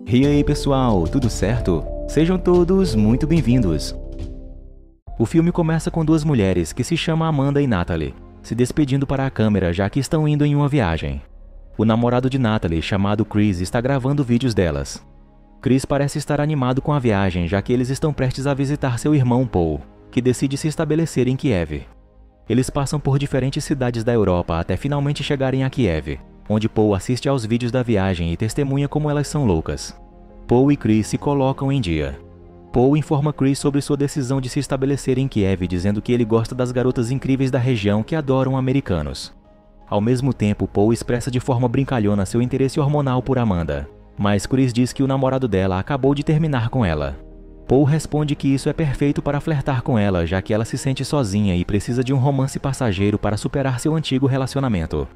E aí pessoal, tudo certo? Sejam todos muito bem-vindos. O filme começa com duas mulheres que se chamam Amanda e Natalie, se despedindo para a câmera já que estão indo em uma viagem. O namorado de Natalie, chamado Chris, está gravando vídeos delas. Chris parece estar animado com a viagem já que eles estão prestes a visitar seu irmão Paul, que decide se estabelecer em Kiev. Eles passam por diferentes cidades da Europa até finalmente chegarem a Kiev, onde Paul assiste aos vídeos da viagem e testemunha como elas são loucas. Paul e Chris se colocam em dia. Paul informa Chris sobre sua decisão de se estabelecer em Kiev, dizendo que ele gosta das garotas incríveis da região que adoram americanos. Ao mesmo tempo, Paul expressa de forma brincalhona seu interesse hormonal por Amanda, mas Chris diz que o namorado dela acabou de terminar com ela. Paul responde que isso é perfeito para flertar com ela, já que ela se sente sozinha e precisa de um romance passageiro para superar seu antigo relacionamento.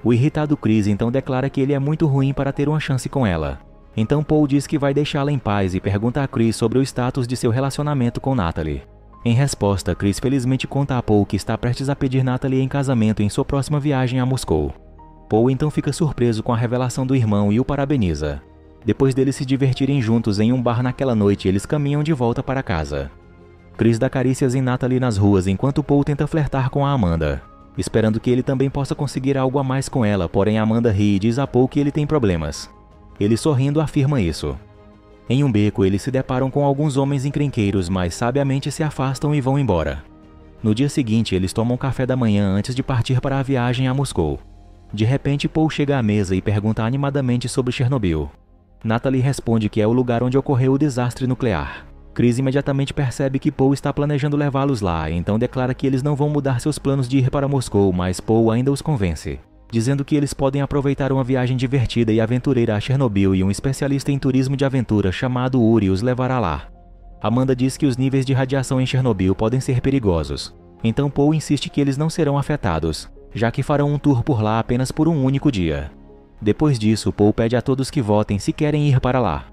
O irritado Chris então declara que ele é muito ruim para ter uma chance com ela. Então Paul diz que vai deixá-la em paz e pergunta a Chris sobre o status de seu relacionamento com Natalie. Em resposta, Chris felizmente conta a Paul que está prestes a pedir Natalie em casamento em sua próxima viagem a Moscou. Paul então fica surpreso com a revelação do irmão e o parabeniza. Depois deles se divertirem juntos em um bar naquela noite, eles caminham de volta para casa. Chris dá carícias em Natalie nas ruas enquanto Paul tenta flertar com a Amanda, esperando que ele também possa conseguir algo a mais com ela, porém Amanda ri e diz a Paul que ele tem problemas. Ele sorrindo afirma isso. Em um beco, eles se deparam com alguns homens encrenqueiros, mas sabiamente se afastam e vão embora. No dia seguinte, eles tomam café da manhã antes de partir para a viagem a Moscou. De repente, Paul chega à mesa e pergunta animadamente sobre Chernobyl. Natalie responde que é o lugar onde ocorreu o desastre nuclear. Chris imediatamente percebe que Paul está planejando levá-los lá, então declara que eles não vão mudar seus planos de ir para Moscou, mas Paul ainda os convence, dizendo que eles podem aproveitar uma viagem divertida e aventureira a Chernobyl e um especialista em turismo de aventura chamado Uri os levará lá. Amanda diz que os níveis de radiação em Chernobyl podem ser perigosos, então Paul insiste que eles não serão afetados, já que farão um tour por lá apenas por um único dia. Depois disso, Paul pede a todos que votem se querem ir para lá.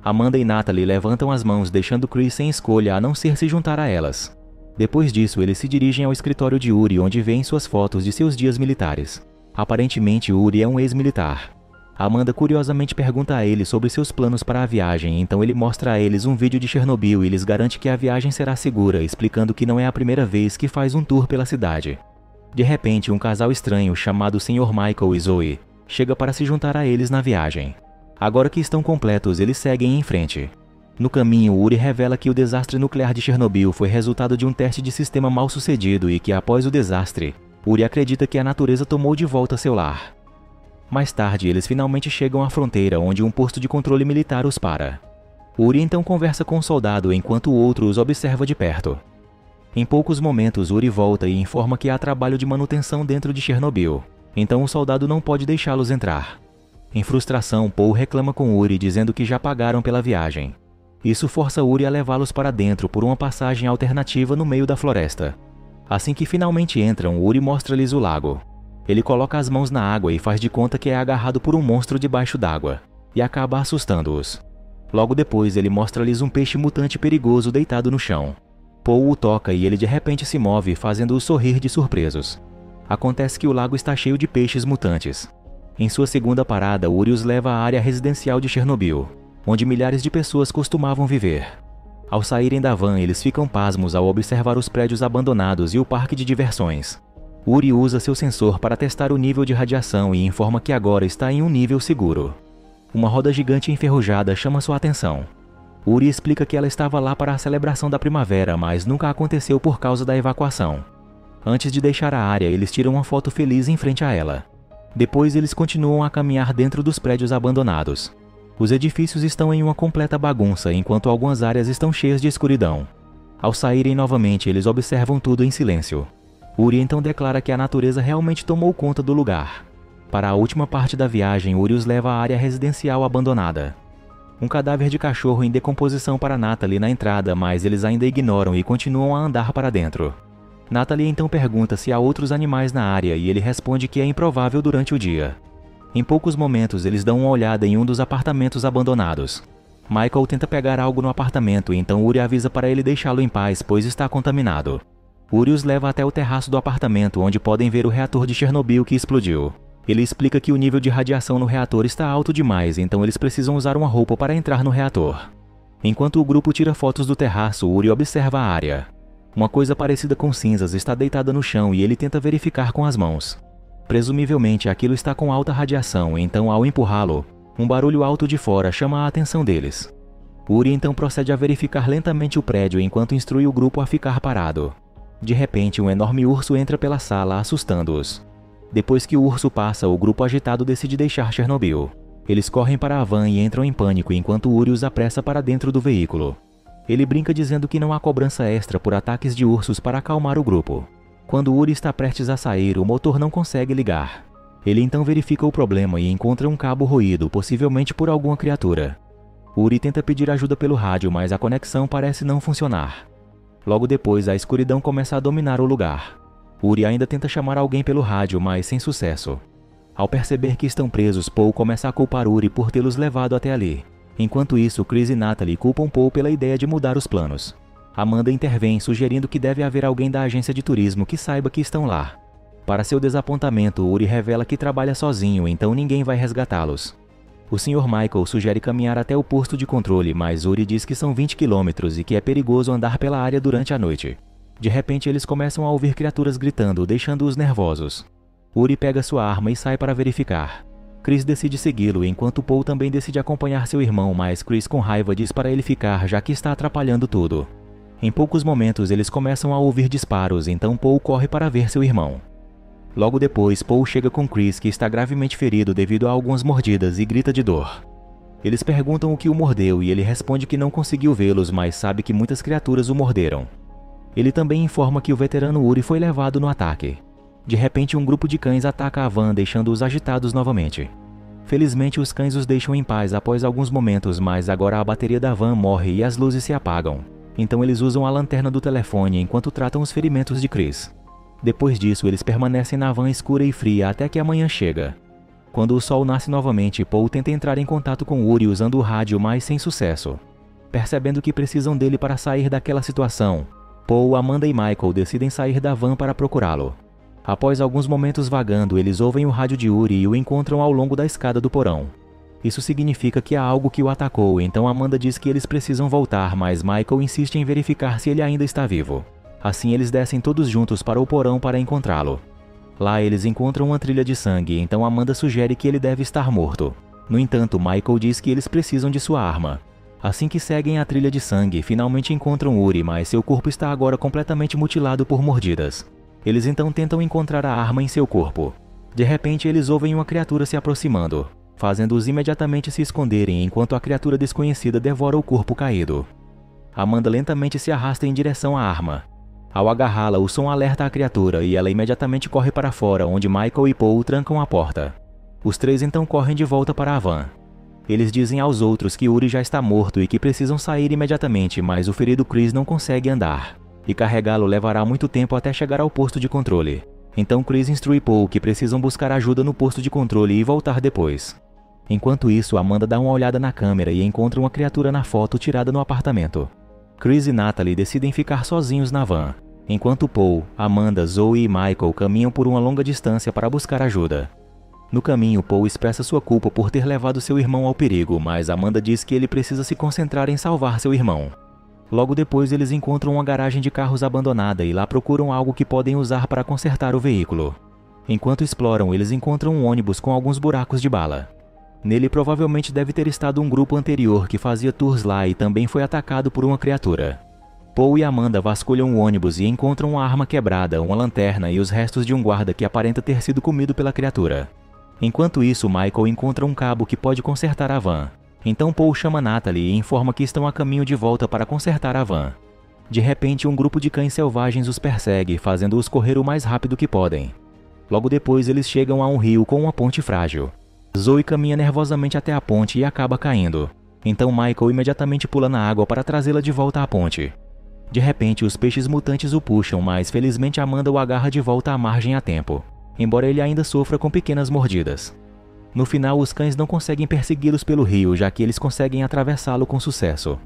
Amanda e Natalie levantam as mãos, deixando Chris sem escolha a não ser se juntar a elas. Depois disso, eles se dirigem ao escritório de Uri, onde veem suas fotos de seus dias militares. Aparentemente, Uri é um ex-militar. Amanda curiosamente pergunta a ele sobre seus planos para a viagem, então ele mostra a eles um vídeo de Chernobyl e lhes garante que a viagem será segura, explicando que não é a primeira vez que faz um tour pela cidade. De repente, um casal estranho chamado Sr. Michael e Zoe chega para se juntar a eles na viagem. Agora que estão completos, eles seguem em frente. No caminho, Uri revela que o desastre nuclear de Chernobyl foi resultado de um teste de sistema mal sucedido e que, após o desastre, Uri acredita que a natureza tomou de volta seu lar. Mais tarde, eles finalmente chegam à fronteira, onde um posto de controle militar os para. Uri então conversa com um soldado enquanto o outro os observa de perto. Em poucos momentos, Uri volta e informa que há trabalho de manutenção dentro de Chernobyl, então o soldado não pode deixá-los entrar. Em frustração, Paul reclama com Uri dizendo que já pagaram pela viagem. Isso força Uri a levá-los para dentro por uma passagem alternativa no meio da floresta. Assim que finalmente entram, Uri mostra-lhes o lago. Ele coloca as mãos na água e faz de conta que é agarrado por um monstro debaixo d'água, e acaba assustando-os. Logo depois, ele mostra-lhes um peixe mutante perigoso deitado no chão. Paul o toca e ele de repente se move, fazendo-os sorrir de surpresos. Acontece que o lago está cheio de peixes mutantes. Em sua segunda parada, Uri os leva à área residencial de Chernobyl, onde milhares de pessoas costumavam viver. Ao saírem da van, eles ficam pasmos ao observar os prédios abandonados e o parque de diversões. Uri usa seu sensor para testar o nível de radiação e informa que agora está em um nível seguro. Uma roda gigante enferrujada chama sua atenção. Uri explica que ela estava lá para a celebração da primavera, mas nunca aconteceu por causa da evacuação. Antes de deixar a área, eles tiram uma foto feliz em frente a ela. Depois eles continuam a caminhar dentro dos prédios abandonados. Os edifícios estão em uma completa bagunça, enquanto algumas áreas estão cheias de escuridão. Ao saírem novamente, eles observam tudo em silêncio. Uri então declara que a natureza realmente tomou conta do lugar. Para a última parte da viagem, Uri os leva à área residencial abandonada. Um cadáver de cachorro em decomposição para Natalie na entrada, mas eles ainda ignoram e continuam a andar para dentro. Natalie então pergunta se há outros animais na área e ele responde que é improvável durante o dia. Em poucos momentos, eles dão uma olhada em um dos apartamentos abandonados. Michael tenta pegar algo no apartamento, então Uri avisa para ele deixá-lo em paz, pois está contaminado. Uri os leva até o terraço do apartamento, onde podem ver o reator de Chernobyl que explodiu. Ele explica que o nível de radiação no reator está alto demais, então eles precisam usar uma roupa para entrar no reator. Enquanto o grupo tira fotos do terraço, Uri observa a área. Uma coisa parecida com cinzas está deitada no chão e ele tenta verificar com as mãos. Presumivelmente aquilo está com alta radiação, então ao empurrá-lo, um barulho alto de fora chama a atenção deles. Uri então procede a verificar lentamente o prédio enquanto instrui o grupo a ficar parado. De repente, um enorme urso entra pela sala, assustando-os. Depois que o urso passa, o grupo agitado decide deixar Chernobyl. Eles correm para a van e entram em pânico enquanto Uri os apressa para dentro do veículo. Ele brinca dizendo que não há cobrança extra por ataques de ursos para acalmar o grupo. Quando Uri está prestes a sair, o motor não consegue ligar. Ele então verifica o problema e encontra um cabo roído, possivelmente por alguma criatura. Uri tenta pedir ajuda pelo rádio, mas a conexão parece não funcionar. Logo depois, a escuridão começa a dominar o lugar. Uri ainda tenta chamar alguém pelo rádio, mas sem sucesso. Ao perceber que estão presos, Paul começa a culpar Uri por tê-los levado até ali. Enquanto isso, Chris e Natalie culpam Paul pela ideia de mudar os planos. Amanda intervém, sugerindo que deve haver alguém da agência de turismo que saiba que estão lá. Para seu desapontamento, Uri revela que trabalha sozinho, então ninguém vai resgatá-los. O Sr. Michael sugere caminhar até o posto de controle, mas Uri diz que são 20 quilômetros e que é perigoso andar pela área durante a noite. De repente, eles começam a ouvir criaturas gritando, deixando-os nervosos. Uri pega sua arma e sai para verificar. Chris decide segui-lo, enquanto Paul também decide acompanhar seu irmão, mas Chris com raiva diz para ele ficar, já que está atrapalhando tudo. Em poucos momentos, eles começam a ouvir disparos, então Paul corre para ver seu irmão. Logo depois, Paul chega com Chris, que está gravemente ferido devido a algumas mordidas, e grita de dor. Eles perguntam o que o mordeu e ele responde que não conseguiu vê-los, mas sabe que muitas criaturas o morderam. Ele também informa que o veterano Uri foi levado no ataque. De repente, um grupo de cães ataca a van, deixando-os agitados novamente. Felizmente, os cães os deixam em paz após alguns momentos, mas agora a bateria da van morre e as luzes se apagam. Então eles usam a lanterna do telefone enquanto tratam os ferimentos de Chris. Depois disso, eles permanecem na van escura e fria até que a manhã chega. Quando o sol nasce novamente, Paul tenta entrar em contato com Uri usando o rádio, mas sem sucesso. Percebendo que precisam dele para sair daquela situação, Paul, Amanda e Michael decidem sair da van para procurá-lo. Após alguns momentos vagando, eles ouvem o rádio de Uri e o encontram ao longo da escada do porão. Isso significa que há algo que o atacou, então Amanda diz que eles precisam voltar, mas Michael insiste em verificar se ele ainda está vivo. Assim eles descem todos juntos para o porão para encontrá-lo. Lá eles encontram uma trilha de sangue, então Amanda sugere que ele deve estar morto. No entanto, Michael diz que eles precisam de sua arma. Assim que seguem a trilha de sangue, finalmente encontram Uri, mas seu corpo está agora completamente mutilado por mordidas. Eles então tentam encontrar a arma em seu corpo. De repente, eles ouvem uma criatura se aproximando, fazendo-os imediatamente se esconderem enquanto a criatura desconhecida devora o corpo caído. Amanda lentamente se arrasta em direção à arma. Ao agarrá-la, o som alerta a criatura e ela imediatamente corre para fora, onde Michael e Paul trancam a porta. Os três então correm de volta para a van. Eles dizem aos outros que Uri já está morto e que precisam sair imediatamente, mas o ferido Chris não consegue andar, e carregá-lo levará muito tempo até chegar ao posto de controle. Então Chris instrui Paul que precisam buscar ajuda no posto de controle e voltar depois. Enquanto isso, Amanda dá uma olhada na câmera e encontra uma criatura na foto tirada no apartamento. Chris e Natalie decidem ficar sozinhos na van, enquanto Paul, Amanda, Zoe e Michael caminham por uma longa distância para buscar ajuda. No caminho, Paul expressa sua culpa por ter levado seu irmão ao perigo, mas Amanda diz que ele precisa se concentrar em salvar seu irmão. Logo depois, eles encontram uma garagem de carros abandonada e lá procuram algo que podem usar para consertar o veículo. Enquanto exploram, eles encontram um ônibus com alguns buracos de bala. Nele provavelmente deve ter estado um grupo anterior que fazia tours lá e também foi atacado por uma criatura. Paul e Amanda vasculham o ônibus e encontram uma arma quebrada, uma lanterna e os restos de um guarda que aparenta ter sido comido pela criatura. Enquanto isso, Michael encontra um cabo que pode consertar a van. Então Paul chama Natalie e informa que estão a caminho de volta para consertar a van. De repente, um grupo de cães selvagens os persegue, fazendo-os correr o mais rápido que podem. Logo depois, eles chegam a um rio com uma ponte frágil. Zoe caminha nervosamente até a ponte e acaba caindo. Então Michael imediatamente pula na água para trazê-la de volta à ponte. De repente, os peixes mutantes o puxam, mas felizmente Amanda o agarra de volta à margem a tempo, embora ele ainda sofra com pequenas mordidas. No final, os cães não conseguem persegui-los pelo rio, já que eles conseguem atravessá-lo com sucesso.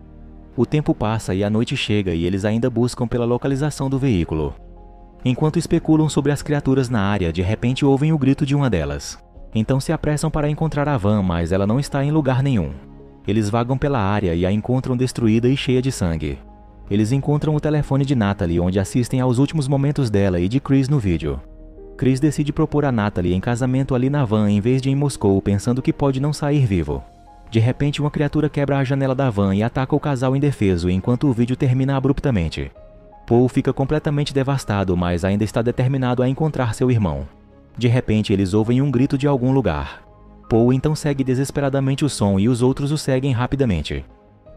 O tempo passa e a noite chega e eles ainda buscam pela localização do veículo. Enquanto especulam sobre as criaturas na área, de repente ouvem o grito de uma delas. Então se apressam para encontrar a van, mas ela não está em lugar nenhum. Eles vagam pela área e a encontram destruída e cheia de sangue. Eles encontram o telefone de Natalie, onde assistem aos últimos momentos dela e de Chris no vídeo. Chris decide propor a Natalie em casamento ali na van em vez de em Moscou, pensando que pode não sair vivo. De repente, uma criatura quebra a janela da van e ataca o casal indefeso, enquanto o vídeo termina abruptamente. Paul fica completamente devastado, mas ainda está determinado a encontrar seu irmão. De repente, eles ouvem um grito de algum lugar. Paul então segue desesperadamente o som e os outros o seguem rapidamente.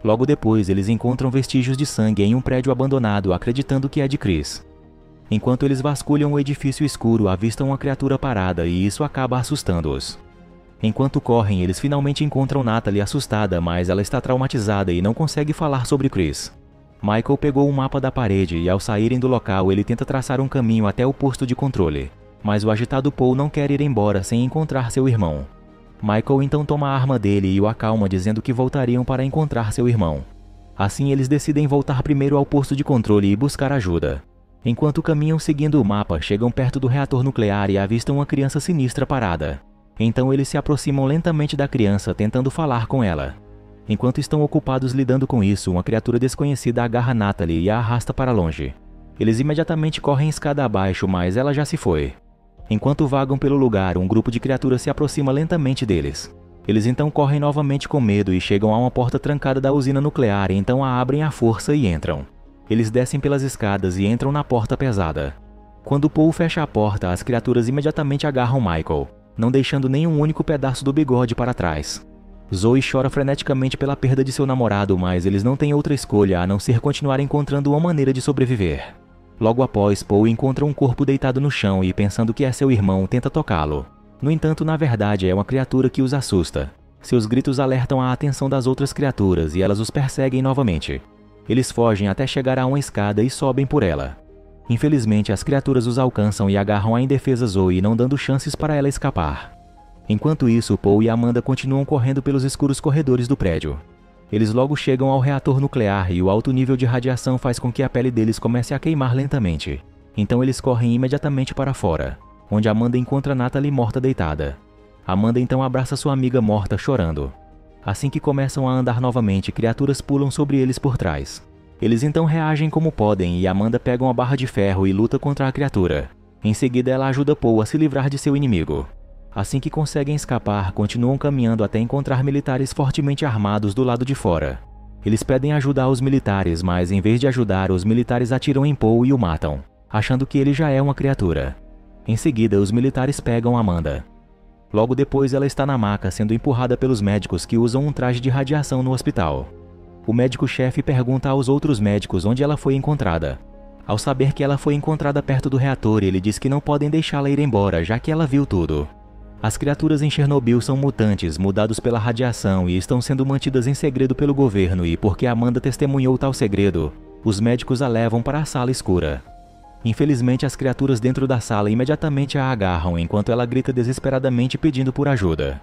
Logo depois, eles encontram vestígios de sangue em um prédio abandonado, acreditando que é de Chris. Enquanto eles vasculham o edifício escuro, avistam uma criatura parada e isso acaba assustando-os. Enquanto correm, eles finalmente encontram Natalie assustada, mas ela está traumatizada e não consegue falar sobre Chris. Michael pegou um mapa da parede e ao saírem do local ele tenta traçar um caminho até o posto de controle. Mas o agitado Paul não quer ir embora sem encontrar seu irmão. Michael então toma a arma dele e o acalma dizendo que voltariam para encontrar seu irmão. Assim eles decidem voltar primeiro ao posto de controle e buscar ajuda. Enquanto caminham seguindo o mapa, chegam perto do reator nuclear e avistam uma criança sinistra parada. Então eles se aproximam lentamente da criança, tentando falar com ela. Enquanto estão ocupados lidando com isso, uma criatura desconhecida agarra Natalie e a arrasta para longe. Eles imediatamente correm escada abaixo, mas ela já se foi. Enquanto vagam pelo lugar, um grupo de criaturas se aproxima lentamente deles. Eles então correm novamente com medo e chegam a uma porta trancada da usina nuclear, então a abrem à força e entram. Eles descem pelas escadas e entram na porta pesada. Quando Paul fecha a porta, as criaturas imediatamente agarram Michael, não deixando nenhum único pedaço do bigode para trás. Zoe chora freneticamente pela perda de seu namorado, mas eles não têm outra escolha a não ser continuar encontrando uma maneira de sobreviver. Logo após, Paul encontra um corpo deitado no chão e, pensando que é seu irmão, tenta tocá-lo. No entanto, na verdade, é uma criatura que os assusta. Seus gritos alertam a atenção das outras criaturas e elas os perseguem novamente. Eles fogem até chegar a uma escada e sobem por ela. Infelizmente, as criaturas os alcançam e agarram a indefesa Zoe, não dando chances para ela escapar. Enquanto isso, Paul e Amanda continuam correndo pelos escuros corredores do prédio. Eles logo chegam ao reator nuclear e o alto nível de radiação faz com que a pele deles comece a queimar lentamente. Então eles correm imediatamente para fora, onde Amanda encontra Natalie morta deitada. Amanda então abraça sua amiga morta chorando. Assim que começam a andar novamente, criaturas pulam sobre eles por trás. Eles então reagem como podem e Amanda pega uma barra de ferro e luta contra a criatura. Em seguida ela ajuda Paul a se livrar de seu inimigo. Assim que conseguem escapar, continuam caminhando até encontrar militares fortemente armados do lado de fora. Eles pedem ajuda aos militares, mas em vez de ajudar, os militares atiram em Paul e o matam, achando que ele já é uma criatura. Em seguida, os militares pegam Amanda. Logo depois, ela está na maca sendo empurrada pelos médicos que usam um traje de radiação no hospital. O médico-chefe pergunta aos outros médicos onde ela foi encontrada. Ao saber que ela foi encontrada perto do reator, ele diz que não podem deixá-la ir embora, já que ela viu tudo. As criaturas em Chernobyl são mutantes, mudados pela radiação e estão sendo mantidas em segredo pelo governo e porque Amanda testemunhou tal segredo, os médicos a levam para a sala escura. Infelizmente, as criaturas dentro da sala imediatamente a agarram enquanto ela grita desesperadamente pedindo por ajuda.